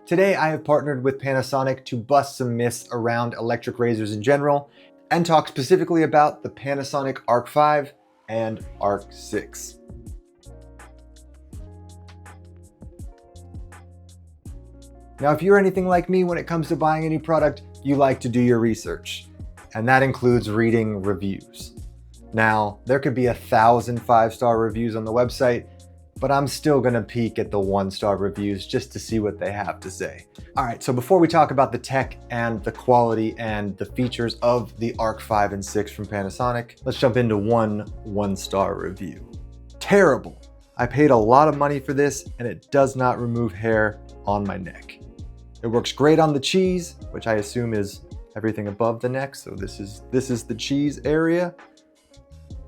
Today I have partnered with Panasonic to bust some myths around electric razors in general and talk specifically about the Panasonic Arc 5 and Arc 6. Now, if you're anything like me when it comes to buying any product, you like to do your research, and that includes reading reviews. Now, there could be 1,000 5-star reviews on the website, but I'm still gonna peek at the 1-star reviews just to see what they have to say. All right, so before we talk about the tech and the quality and the features of the Arc 5 and 6 from Panasonic, let's jump into one 1-star review. Terrible. I paid a lot of money for this and it does not remove hair on my neck. It works great on the cheese, which I assume is everything above the neck, so this is the cheese area.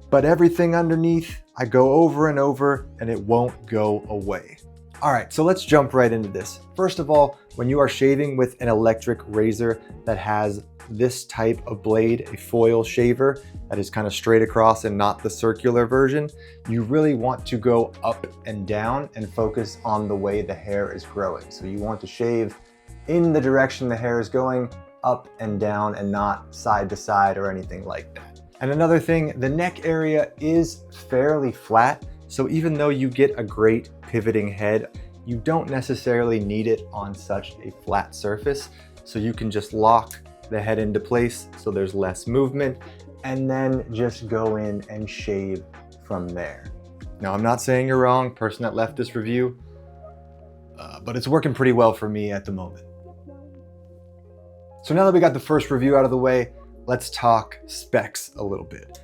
But everything underneath, I go over and over and it won't go away. All right, so let's jump right into this. First of all, when you are shaving with an electric razor that has this type of blade, a foil shaver that is kind of straight across and not the circular version, you really want to go up and down and focus on the way the hair is growing. So you want to shave in the direction the hair is going, up and down, and not side to side or anything like that. And another thing, the neck area is fairly flat, so even though you get a great pivoting head, you don't necessarily need it on such a flat surface. So you can just lock the head into place so there's less movement, and then just go in and shave from there. Now, I'm not saying you're wrong, person that left this review, but it's working pretty well for me at the moment. So now that we got the first review out of the way, let's talk specs a little bit.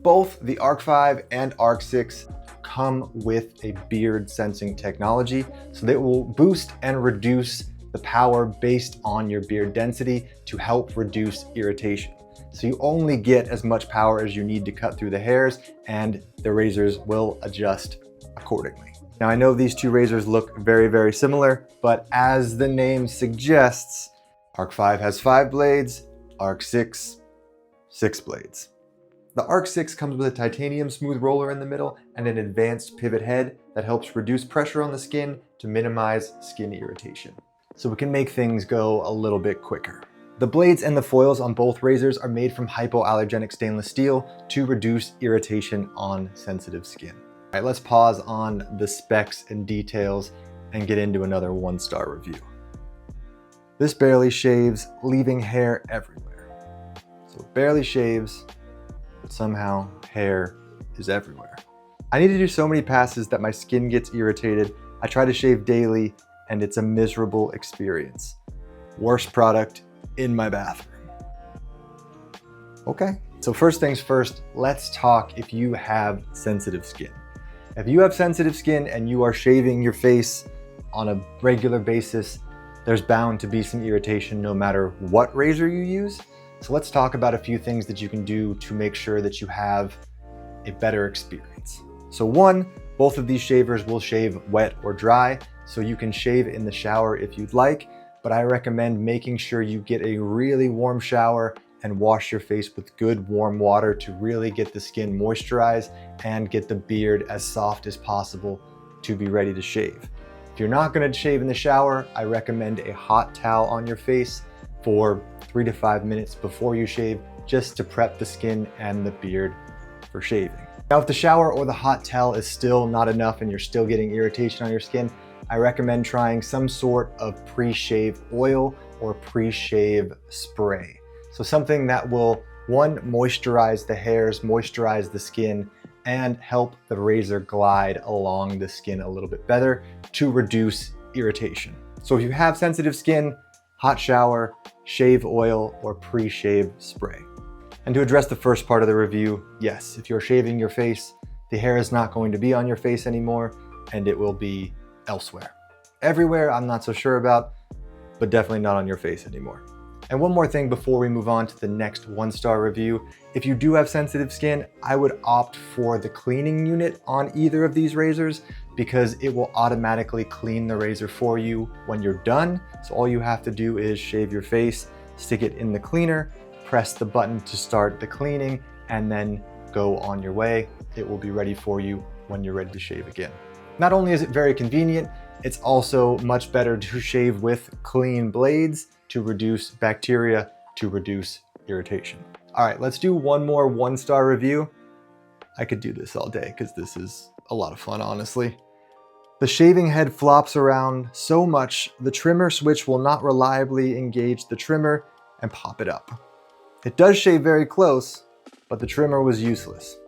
Both the Arc 5 and Arc 6 come with a beard sensing technology, so they will boost and reduce the power based on your beard density to help reduce irritation. So you only get as much power as you need to cut through the hairs, and the razors will adjust accordingly. Now, I know these two razors look very, very similar, but as the name suggests, Arc 5 has 5 blades, Arc 6, 6 blades. The Arc 6 comes with a titanium smooth roller in the middle and an advanced pivot head that helps reduce pressure on the skin to minimize skin irritation. So we can make things go a little bit quicker. The blades and the foils on both razors are made from hypoallergenic stainless steel to reduce irritation on sensitive skin. All right, let's pause on the specs and details and get into another 1-star review. This barely shaves, leaving hair everywhere. So it barely shaves, but somehow hair is everywhere. I need to do so many passes that my skin gets irritated. I try to shave daily and it's a miserable experience. Worst product in my bathroom. Okay, so first things first, let's talk if you have sensitive skin. If you have sensitive skin and you are shaving your face on a regular basis, there's bound to be some irritation no matter what razor you use. So let's talk about a few things that you can do to make sure that you have a better experience. So one, both of these shavers will shave wet or dry, so you can shave in the shower if you'd like, but I recommend making sure you get a really warm shower and wash your face with good warm water to really get the skin moisturized and get the beard as soft as possible to be ready to shave. If you're not gonna shave in the shower, I recommend a hot towel on your face for 3 to 5 minutes before you shave, just to prep the skin and the beard for shaving. Now, if the shower or the hot towel is still not enough and you're still getting irritation on your skin, I recommend trying some sort of pre-shave oil or pre-shave spray. So something that will, one, moisturize the hairs, moisturize the skin, and help the razor glide along the skin a little bit better to reduce irritation. So if you have sensitive skin, hot shower, shave oil, or pre-shave spray. And to address the first part of the review, yes, if you're shaving your face, the hair is not going to be on your face anymore, and it will be elsewhere. Everywhere, I'm not so sure about, but definitely not on your face anymore. And one more thing before we move on to the next 1-star review. If you do have sensitive skin, I would opt for the cleaning unit on either of these razors because it will automatically clean the razor for you when you're done. So all you have to do is shave your face, stick it in the cleaner, press the button to start the cleaning, and then go on your way. It will be ready for you when you're ready to shave again. Not only is it very convenient, It's also much better to shave with clean blades to reduce bacteria, to reduce irritation. All right, let's do one more 1-star review. I could do this all day because this is a lot of fun, honestly. The shaving head flops around so much, the trimmer switch will not reliably engage the trimmer and pop it up. It does shave very close, but the trimmer was useless.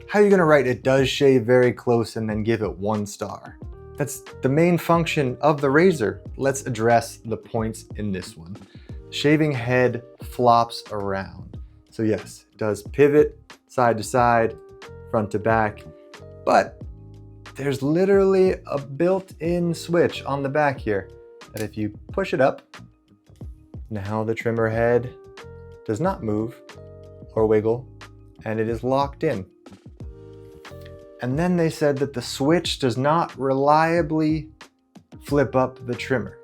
How are you gonna write "it does shave very close" and then give it 1 star? That's the main function of the razor. Let's address the points in this one. The shaving head flops around. So yes, it does pivot side to side, front to back, but there's literally a built-in switch on the back here that if you push it up, now the trimmer head does not move or wiggle, and it is locked in. And then they said that the switch does not reliably flip up the trimmer.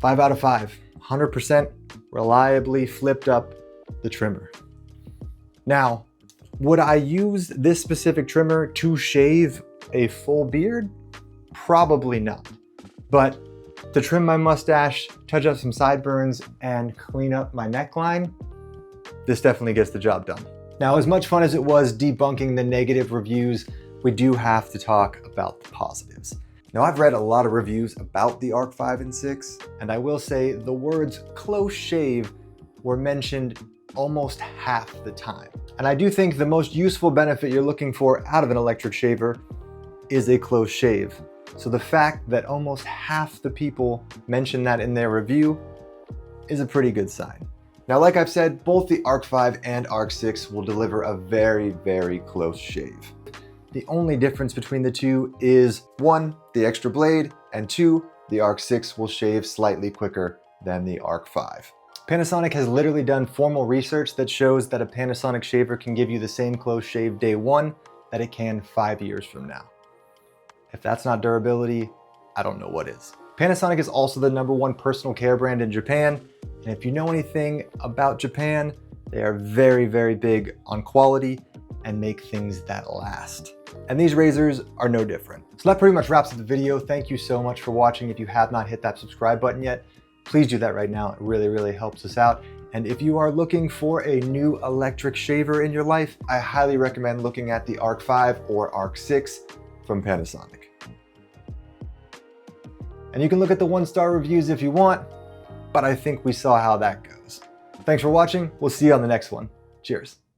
Five out of 5, 100% reliably flipped up the trimmer. Now, would I use this specific trimmer to shave a full beard? Probably not. But to trim my mustache, touch up some sideburns, and clean up my neckline, this definitely gets the job done. Now, as much fun as it was debunking the negative reviews, we do have to talk about the positives. Now, I've read a lot of reviews about the Arc 5 and 6, and I will say the words "close shave" were mentioned almost half the time. And I do think the most useful benefit you're looking for out of an electric shaver is a close shave. So the fact that almost half the people mention that in their review is a pretty good sign. Now, like I've said, both the Arc 5 and Arc 6 will deliver a very, very close shave. The only difference between the two is 1, the extra blade, and 2, the Arc 6 will shave slightly quicker than the Arc 5. Panasonic has literally done formal research that shows that a Panasonic shaver can give you the same close shave day 1 that it can 5 years from now. If that's not durability, I don't know what is. Panasonic is also the #1 personal care brand in Japan, and if you know anything about Japan, they are very, very big on quality and make things that last. And these razors are no different. So that pretty much wraps up the video. Thank you so much for watching. If you have not hit that subscribe button yet, please do that right now. It really, really helps us out. And if you are looking for a new electric shaver in your life, I highly recommend looking at the Arc 5 or Arc 6 from Panasonic. And you can look at the 1-star reviews if you want, but I think we saw how that goes. Thanks for watching. We'll see you on the next one. Cheers.